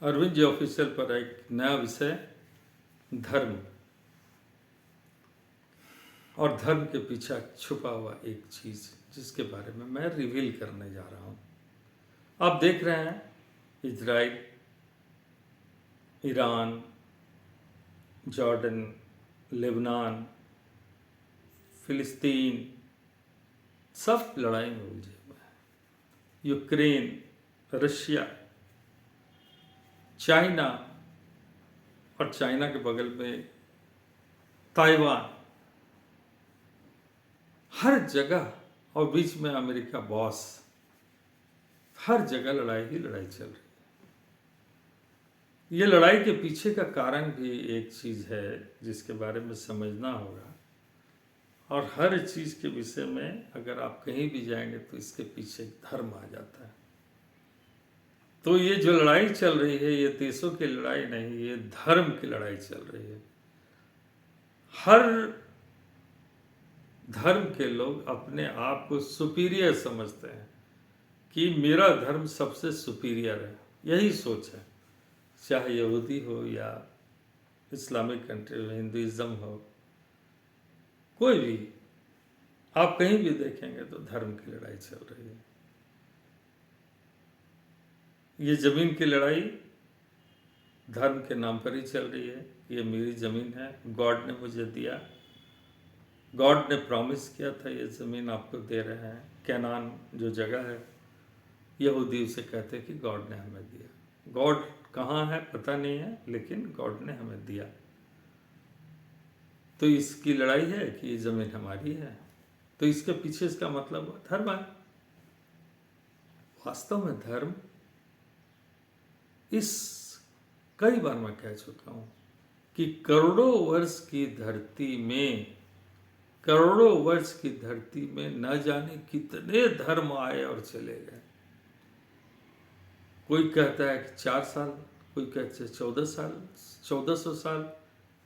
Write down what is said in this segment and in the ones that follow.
Arvind ji official पर एक नया विषय, धर्म और धर्म के पीछे छुपा हुआ एक चीज जिसके बारे में मैं रिवील करने जा रहा हूं। आप देख रहे हैं इजराइल, ईरान, जॉर्डन, लेबनान, फिलिस्तीन सब लड़ाई में उलझे हुए हैं। यूक्रेन, रशिया, चाइना और चाइना के बगल में ताइवान, हर जगह, और बीच में अमेरिका बॉस, हर जगह लड़ाई ही लड़ाई चल रही है। ये लड़ाई के पीछे का कारण भी एक चीज है जिसके बारे में समझना होगा, और हर चीज के विषय में अगर आप कहीं भी जाएंगे तो इसके पीछे धर्म आ जाता है। तो ये जो लड़ाई चल रही है ये देशों की लड़ाई नहीं, ये धर्म की लड़ाई चल रही है। हर धर्म के लोग अपने आप को सुपीरियर समझते हैं कि मेरा धर्म सबसे सुपीरियर है, यही सोच है। चाहे यहूदी हो या इस्लामिक कंट्री हो, हिंदुइज्म हो, कोई भी, आप कहीं भी देखेंगे तो धर्म की लड़ाई चल रही है। ये जमीन की लड़ाई धर्म के नाम पर ही चल रही है। ये मेरी जमीन है, गॉड ने मुझे दिया, गॉड ने प्रॉमिस किया था ये ज़मीन आपको दे रहे हैं। कैनान जो जगह है, यहूदी उसे कहते हैं कि गॉड ने हमें दिया। गॉड कहाँ है पता नहीं है, लेकिन गॉड ने हमें दिया। तो इसकी लड़ाई है कि ये ज़मीन हमारी है। तो इसके पीछे इसका मतलब धर्म है। वास्तव में धर्म, इस कई बार मैं कह चुका हूँ कि करोड़ों वर्ष की धरती में, करोड़ों वर्ष की धरती में न जाने कितने धर्म आए और चले गए। कोई कहता है कि 4 साल, कोई कहता है 14 साल, 1400 साल,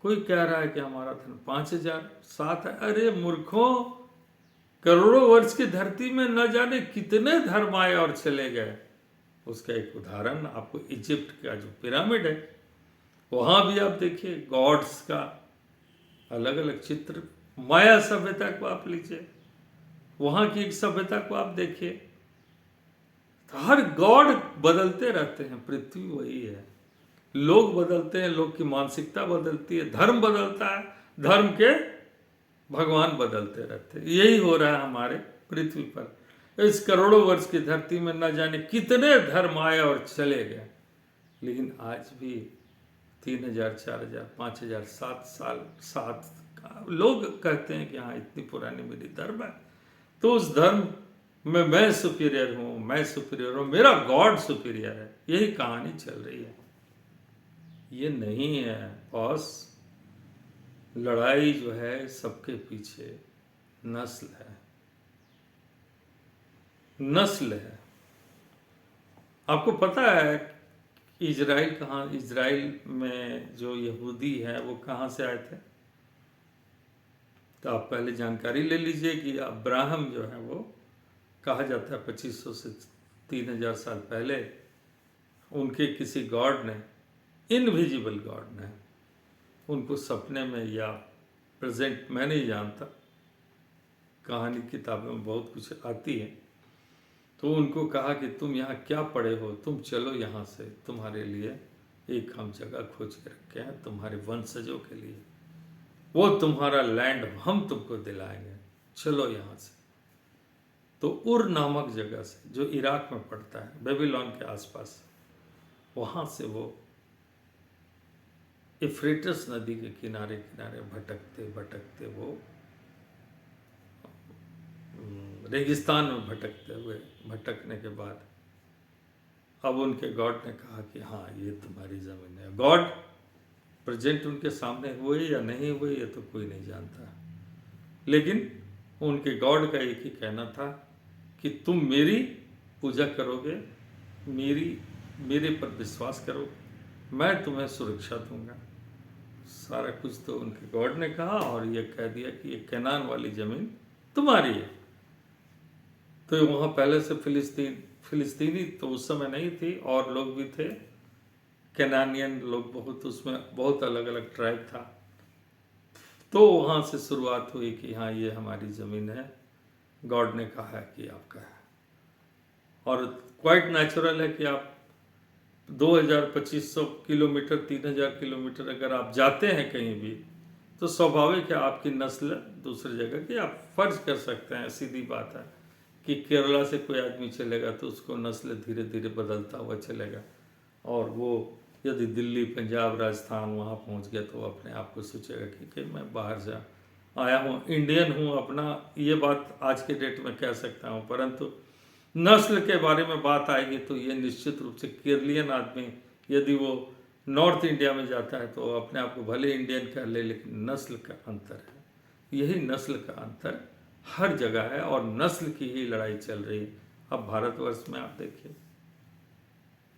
कोई कह रहा है कि हमारा धर्म 5007 है। अरे मूर्खों, करोड़ों वर्ष की धरती में न जाने कितने धर्म आए और चले गए। उसका एक उदाहरण आपको इजिप्ट का जो पिरामिड है, वहां भी आप देखिए गॉड्स का अलग अलग चित्र। माया सभ्यता को आप लीजिए, वहां की एक सभ्यता को आप देखिए, तो हर गॉड बदलते रहते हैं, पृथ्वी वही है। लोग बदलते हैं, लोग की मानसिकता बदलती है, धर्म बदलता है, धर्म के भगवान बदलते रहते हैं। यही हो रहा है हमारे पृथ्वी पर। इस करोड़ों वर्ष की धरती में न जाने कितने धर्म आए और चले गए, लेकिन आज भी 3000, 4000, 5000, 7 साल, 7 लोग कहते हैं कि हाँ इतनी पुरानी मेरी धर्म है, तो उस धर्म में मैं सुपीरियर हूँ, मैं सुपीरियर हूँ, मेरा गॉड सुपीरियर है। यही कहानी चल रही है। ये नहीं है बॉस। लड़ाई जो है सबके पीछे नस्ल है, नस्ल है। आपको पता है कि इजराइल कहाँ, इजराइल में जो यहूदी है वो कहाँ से आए थे? तो आप पहले जानकारी ले लीजिए कि अब्राहम जो है वो, कहा जाता है 2500 से 3000 साल पहले उनके किसी गॉड ने, इनविजिबल गॉड ने, उनको सपने में या प्रेजेंट, मैं नहीं जानता, कहानी किताबों में बहुत कुछ आती है, तो उनको कहा कि तुम यहाँ क्या पढ़े हो, तुम चलो यहाँ से, तुम्हारे लिए एक हम जगह खोज के रखे हैं तुम्हारे वंशजों के लिए, वो तुम्हारा लैंड हम तुमको दिलाएंगे, चलो यहाँ से। तो उर नामक जगह से, जो इराक में पड़ता है, बेबीलोन के आसपास, वहाँ से वो इफ्रेटस नदी के किनारे किनारे भटकते भटकते वो रेगिस्तान में भटकते हुए, भटकने के बाद अब उनके गॉड ने कहा कि हाँ ये तुम्हारी ज़मीन है। गॉड प्रेजेंट उनके सामने हुए या नहीं हुए ये तो कोई नहीं जानता, लेकिन उनके गॉड का एक ही कहना था कि तुम मेरी पूजा करोगे, मेरे पर विश्वास करोगे, मैं तुम्हें सुरक्षा दूंगा। सारा कुछ तो उनके गॉड ने कहा, और ये कह दिया कि ये कैनान वाली ज़मीन तुम्हारी है। तो वहाँ पहले से फिलिस्तीनी तो उस समय नहीं थी, और लोग भी थे, कैनानियन लोग बहुत, उसमें बहुत अलग अलग ट्राइब था। तो वहाँ से शुरुआत हुई कि हाँ ये हमारी ज़मीन है, गॉड ने कहा है कि आपका है। और क्वाइट नेचुरल है कि आप 2500 किलोमीटर 3000 किलोमीटर अगर आप जाते हैं कहीं भी, तो स्वाभाविक है आपकी नस्ल दूसरी जगह की आप फर्ज कर सकते हैं। सीधी बात है कि केरला से कोई आदमी चलेगा तो उसको नस्ल धीरे धीरे बदलता हुआ चलेगा, और वो यदि दिल्ली, पंजाब, राजस्थान वहाँ पहुँच गया तो अपने आप को सोचेगा कि मैं बाहर से आया हूँ, इंडियन हूँ अपना। ये बात आज के डेट में कह सकता हूँ, परंतु नस्ल के बारे में बात आएगी तो ये निश्चित रूप से केरलियन आदमी यदि वो नॉर्थ इंडिया में जाता है तो अपने आप को भले इंडियन कह ले, लेकिन नस्ल का अंतर है। यही नस्ल का अंतर हर जगह है और नस्ल की ही लड़ाई चल रही है। अब भारतवर्ष में आप देखिए,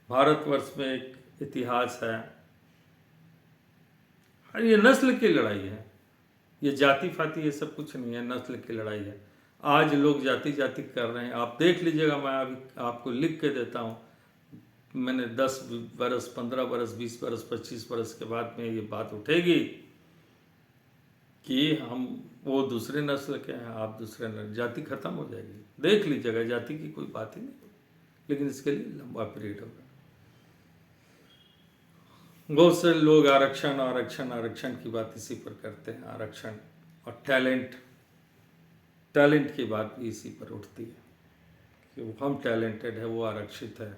भारतवर्ष में एक इतिहास है, ये नस्ल की लड़ाई है, ये जाति फाती ये सब कुछ नहीं है, नस्ल की लड़ाई है। आज लोग जाति जाति कर रहे हैं, आप देख लीजिएगा, मैं अभी आपको लिख के देता हूँ। मैंने 10 बरस, 15 बरस, 20 बरस, 25 बरस के बाद में ये बात उठेगी कि हम वो दूसरे नस्ल के हैं, आप दूसरे नस्ल, जाति खत्म हो जाएगी। देख लीजिएगा, जाति की कोई बात ही नहीं, लेकिन इसके लिए लंबा पीरियड होगा। बहुत से लोग आरक्षण आरक्षण आरक्षण की बात इसी पर करते हैं, आरक्षण और टैलेंट की बात भी इसी पर उठती है कि वो हम टैलेंटेड है, वो आरक्षित है।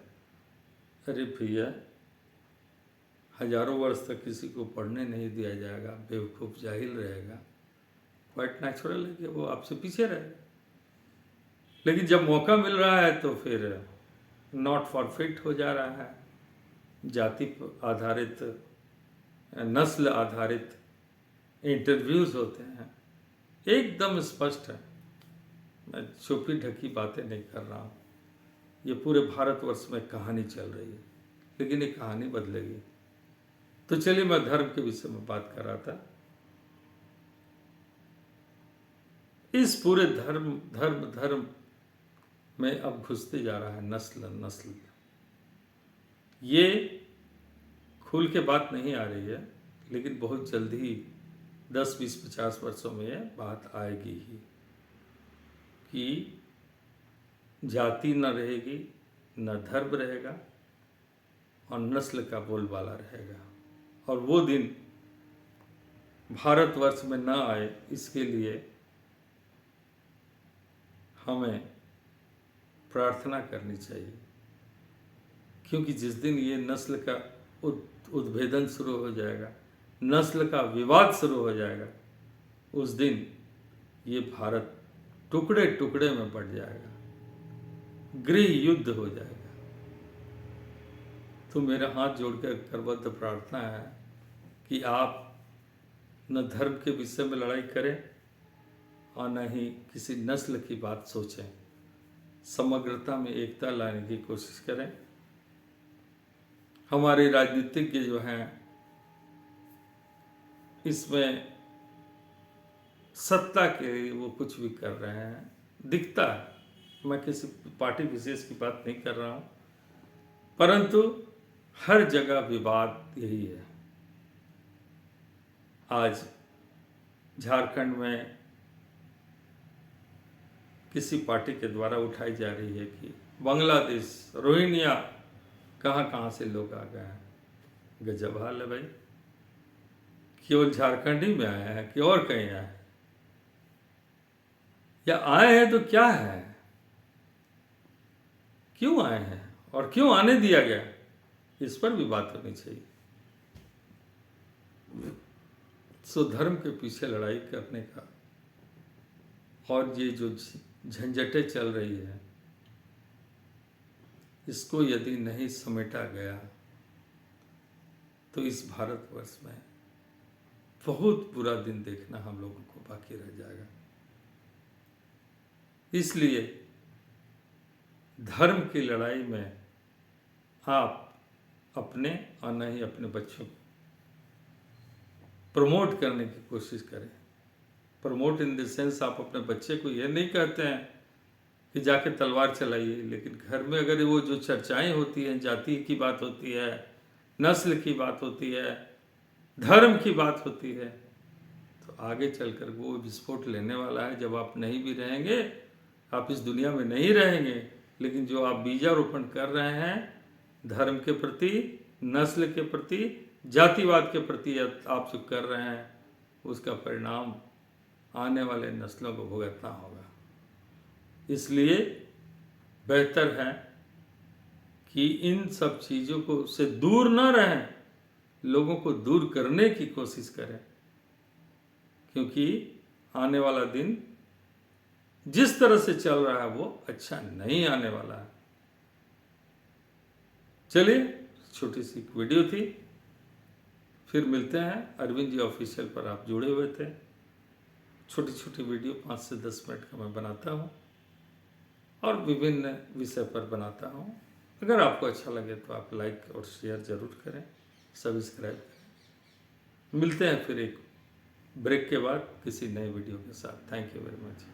अरे भैया, हजारों वर्ष तक किसी को पढ़ने नहीं दिया जाएगा, बेवकूफ़ जाहिल रहेगा, क्वाइट नेचुरल है कि वो आपसे पीछे रहेगा। लेकिन जब मौका मिल रहा है तो फिर नॉट फॉरफिट हो जा रहा है। जाति आधारित, नस्ल आधारित इंटरव्यूज़ होते हैं, एकदम स्पष्ट है। मैं छुपी ढकी बातें नहीं कर रहा हूँ, ये पूरे भारतवर्ष में कहानी चल रही है, लेकिन ये कहानी बदलेगी। तो चलिए, मैं धर्म के विषय में बात कर रहा था। इस पूरे धर्म में अब घुसते जा रहा है नस्ल। ये खुल के बात नहीं आ रही है, लेकिन बहुत जल्दी ही 10, 20, 50 वर्षों में ये बात आएगी ही कि जाति न रहेगी, न धर्म रहेगा, और नस्ल का बोलबाला रहेगा। और वो दिन भारतवर्ष में न आए, इसके लिए हमें प्रार्थना करनी चाहिए, क्योंकि जिस दिन ये नस्ल का उद्भेदन शुरू हो जाएगा, नस्ल का विवाद शुरू हो जाएगा, उस दिन ये भारत टुकड़े टुकड़े में बढ़ जाएगा, गृह युद्ध हो जाएगा। तो मेरा हाथ जोड़कर करबद्ध प्रार्थना है कि आप न धर्म के विषय में लड़ाई करें और न ही किसी नस्ल की बात सोचें, समग्रता में एकता लाने की कोशिश करें। हमारे राजनीतिज्ञ जो हैं, इसमें सत्ता के लिए वो कुछ भी कर रहे हैं, दिखता है। मैं किसी पार्टी विशेष की बात नहीं कर रहा हूँ, परंतु हर जगह विवाद यही है। आज झारखंड में किसी पार्टी के द्वारा उठाई जा रही है कि बांग्लादेश, रोहिंग्या, कहाँ से लोग आ गए हैं। गजब हाल है भाई, केवल झारखंड ही में आए हैं कि और कहीं आए हैं, या आए हैं तो क्या है, क्यों आए हैं और क्यों आने दिया गया, इस पर भी बात होनी चाहिए। सो धर्म के पीछे लड़ाई करने का और ये जो झंझटें चल रही है, इसको यदि नहीं समेटा गया तो इस भारतवर्ष में बहुत बुरा दिन देखना हम लोगों को बाकी रह जाएगा। इसलिए धर्म की लड़ाई में आप अपने और न ही अपने बच्चों को प्रमोट करने की कोशिश करें। प्रमोट इन द सेंस, आप अपने बच्चे को यह नहीं कहते हैं कि जाके तलवार चलाइए, लेकिन घर में अगर वो जो चर्चाएं होती हैं, जाति की बात होती है, नस्ल की बात होती है, धर्म की बात होती है, तो आगे चलकर वो विस्फोट लेने वाला है। जब आप नहीं भी रहेंगे, आप इस दुनिया में नहीं रहेंगे, लेकिन जो आप बीजारोपण कर रहे हैं धर्म के प्रति, नस्ल के प्रति, जातिवाद के प्रति आप जो कर रहे हैं, उसका परिणाम आने वाले नस्लों को भुगतना होगा। इसलिए बेहतर है कि इन सब चीज़ों को से दूर न रहें, लोगों को दूर करने की कोशिश करें, क्योंकि आने वाला दिन जिस तरह से चल रहा है वो अच्छा नहीं आने वाला है। चलिए, छोटी सी वीडियो थी, फिर मिलते हैं। अरविंद जी ऑफिशियल पर आप जुड़े हुए थे। छोटी छोटी वीडियो 5 से 10 मिनट का मैं बनाता हूँ और विभिन्न विषय पर बनाता हूँ। अगर आपको अच्छा लगे तो आप लाइक और शेयर ज़रूर करें, सब्सक्राइब करें। मिलते हैं फिर एक ब्रेक के बाद किसी नए वीडियो के साथ। Thank you very much.